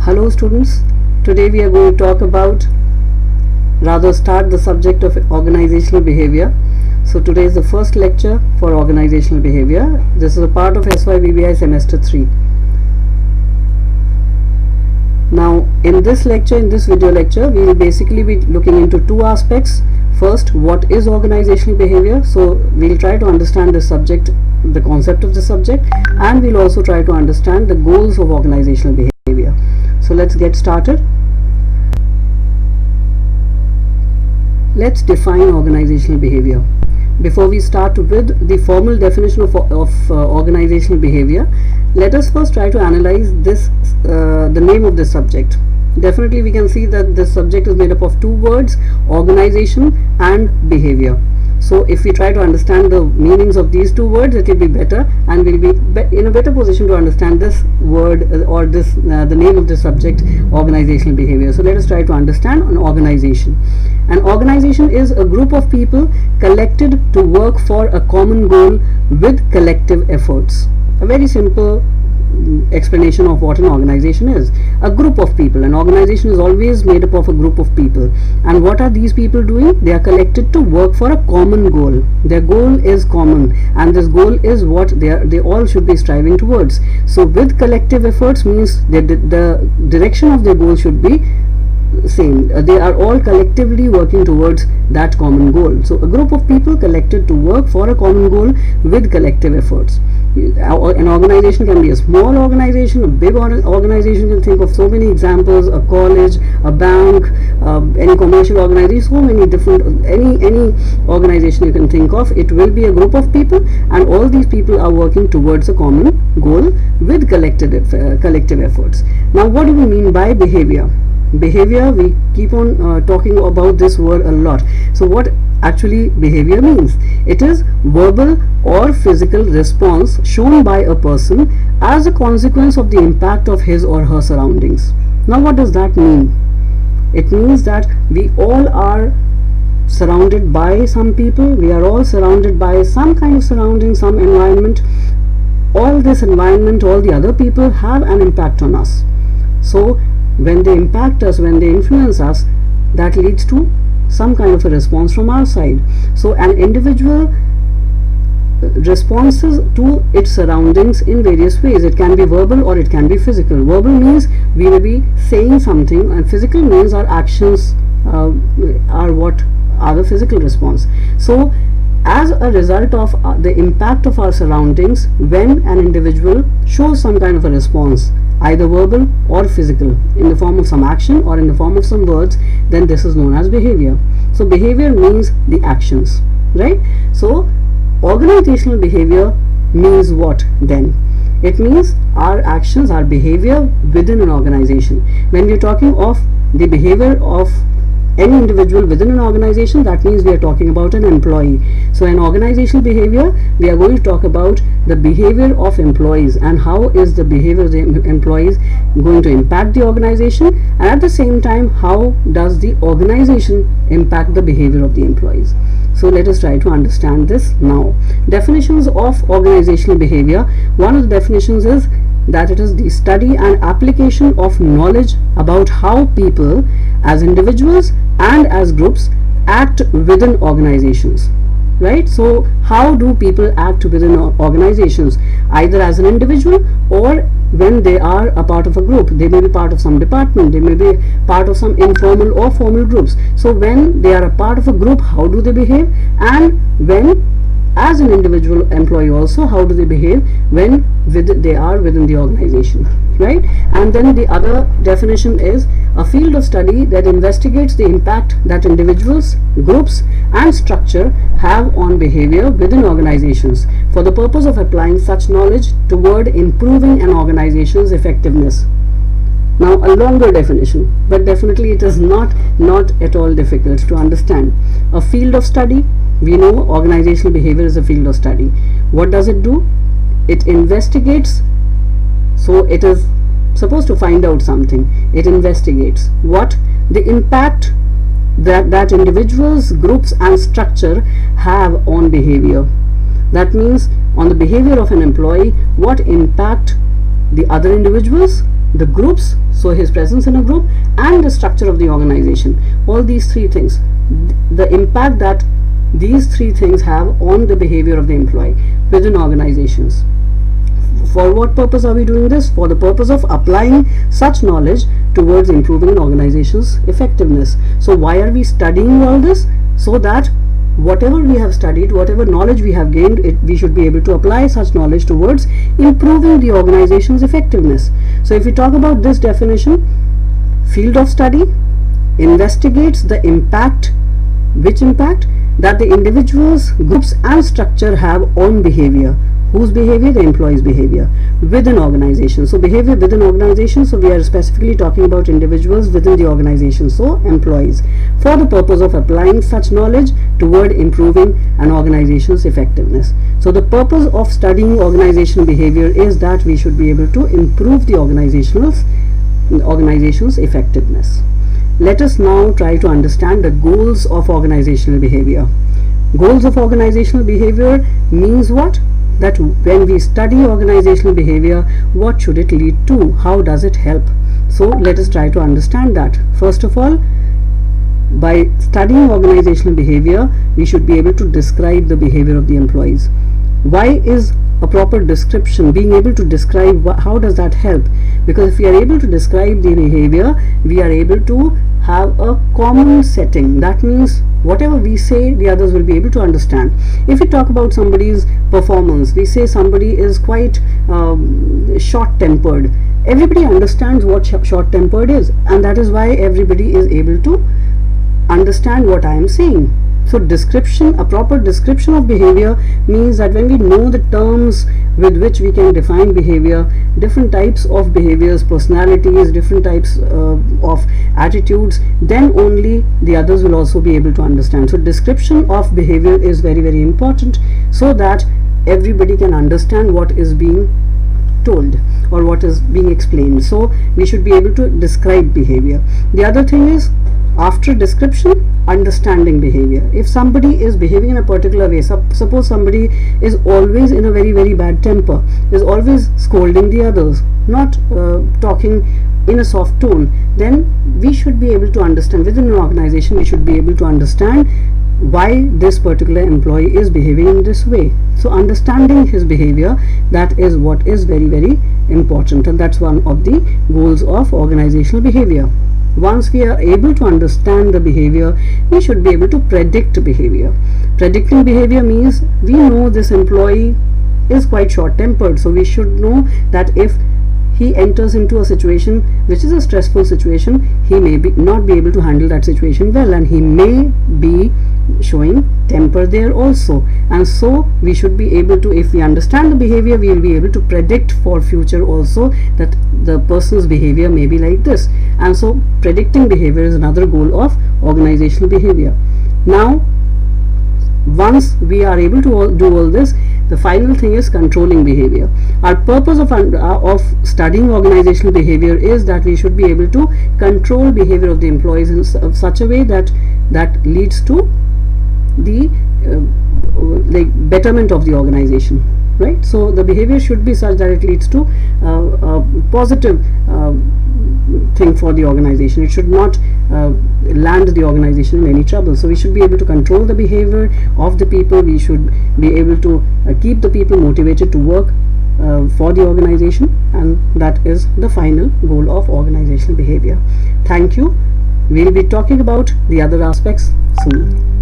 Hello students, today we are going to talk about, start the subject of organizational behavior. So today is the first lecture for organizational behavior. This is a part of SYBBI semester 3. Now in this video lecture, we will basically be looking into two aspects. First, what is organizational behavior? So we'll try to understand the subject, the concept of the subject, and we'll also try to understand the goals of organizational behavior. So let's get started. Let's define organizational behavior. Before we start with the formal definition of organizational behavior, let us first try to analyze the name of this subject. Definitely we can see that this subject is made up of two words, organization and behavior. So if we try to understand the meanings of these two words, it will be better, and we'll be in a better position to understand this word or the name of the subject, organizational behavior. So let us try to understand an organization. An organization is a group of people collected to work for a common goal with collective efforts. A very simple explanation of what an organization is. A group of people. An organization is always made up of a group of people. And what are these people doing? They are collected to work for a common goal. Their goal is common, and this goal is what they all should be striving towards. So with collective efforts means the direction of their goal should be same. They are all collectively working towards that common goal. So a group of people collected to work for a common goal with collective efforts. An organization can be a small organization, a big organization. You can think of so many examples: a college, a bank, any commercial organization, so many different, any organization you can think of. It will be a group of people, and all these people are working towards a common goal with collective efforts. Now what do we mean by behavior? Behavior, we keep on talking about this word a lot. So what actually behavior means? It is verbal or physical response shown by a person as a consequence of the impact of his or her surroundings. Now what does that mean? It means that we all are surrounded by some people, we are all surrounded by some kind of surrounding, some environment. All this environment, all the other people have an impact on us. So when they impact us, when they influence us, that leads to some kind of a response from our side. So an individual responses to its surroundings in various ways. It can be verbal or it can be physical. Verbal means we will be saying something, and physical means our actions are what are the physical response. So as a result of the impact of our surroundings, when an individual shows some kind of a response, either verbal or physical, in the form of some action or in the form of some words, then this is known as behavior. So behavior means the actions, right? So organizational behavior means what then? It means our actions, our behavior within an organization. When we are talking of the behavior of any individual within an organization, that means we are talking about an employee. So in organizational behavior, we are going to talk about the behavior of employees and how is the behavior of the employees going to impact the organization, and at the same time how does the organization impact the behavior of the employees. So let us try to understand this now. Definitions of organizational behavior. One of the definitions is that it is the study and application of knowledge about how people as individuals and as groups act within organizations, right? So how do people act within organizations, either as an individual or when they are a part of a group? They may be part of some department, they may be part of some informal or formal groups. So when they are a part of a group, how do they behave? And when as an individual employee also, how do they behave when they are within the organization, right? And then the other definition is a field of study that investigates the impact that individuals, groups and structure have on behavior within organizations for the purpose of applying such knowledge toward improving an organization's effectiveness. Now a longer definition, but definitely it is not at all difficult to understand. A field of study, we know organizational behavior is a field of study. What does it do? It investigates. So it is supposed to find out something. It investigates what the impact that individuals, groups and structure have on behavior. That means on the behavior of an employee, what impact the other individuals, the groups, so his presence in a group, and the structure of the organization. All these three things, the impact that these three things have on the behavior of the employee within organizations. For what purpose are we doing this? For the purpose of applying such knowledge towards improving an organization's effectiveness. So why are we studying all this? So that whatever we have studied, whatever knowledge we have gained, we should be able to apply such knowledge towards improving the organization's effectiveness. So if we talk about this definition, field of study investigates the impact, which impact that the individuals, groups and structure have on behavior. Whose behavior? The employee's behavior within organization. So behavior within organization, so we are specifically talking about individuals within the organization, so employees, for the purpose of applying such knowledge toward improving an organization's effectiveness. So the purpose of studying organizational behavior is that we should be able to improve the organization's effectiveness. Let us now try to understand the goals of organizational behavior. Goals of organizational behavior means what? That when we study organizational behavior, what should it lead to? How does it help? So let us try to understand that. First of all, by studying organizational behavior, we should be able to describe the behavior of the employees. Why is a proper description, being able to describe, how does that help? Because if we are able to describe the behavior, we are able to have a common setting. That means whatever we say, the others will be able to understand. If we talk about somebody's performance, we say somebody is quite short-tempered. Everybody understands what short-tempered is, and that is why everybody is able to understand what I am saying. So description, a proper description of behavior means that when we know the terms with which we can define behavior, different types of behaviors, personalities, different types of attitudes, then only the others will also be able to understand. So description of behavior is very, very important, so that everybody can understand what is being told or what is being explained. So we should be able to describe behavior. The other thing is, after description, understanding behavior. If somebody is behaving in a particular way, suppose somebody is always in a very, very bad temper, is always scolding the others, not talking in a soft tone, then we should be able to understand, within an organization we should be able to understand why this particular employee is behaving in this way. So understanding his behavior, that is what is very, very important, and that's one of the goals of organizational behavior. Once we are able to understand the behavior, we should be able to predict behavior. Predicting behavior means we know this employee is quite short-tempered, so we should know that if he enters into a situation which is a stressful situation, he may not be able to handle that situation well, and he may be showing temper there also. And so we should be able to, if we understand the behavior, we will be able to predict for future also that the person's behavior may be like this. And so predicting behavior is another goal of organizational behavior. Now, once we are able to do all this, the final thing is controlling behavior. Our purpose of studying organizational behavior is that we should be able to control behavior of the employees in such a way that leads to the betterment of the organization, right? So the behavior should be such that it leads to a positive thing for the organization. It should not land the organization in any trouble. So we should be able to control the behavior of the people. We should be able to keep the people motivated to work for the organization, and that is the final goal of organizational behavior. Thank you. We'll be talking about the other aspects soon.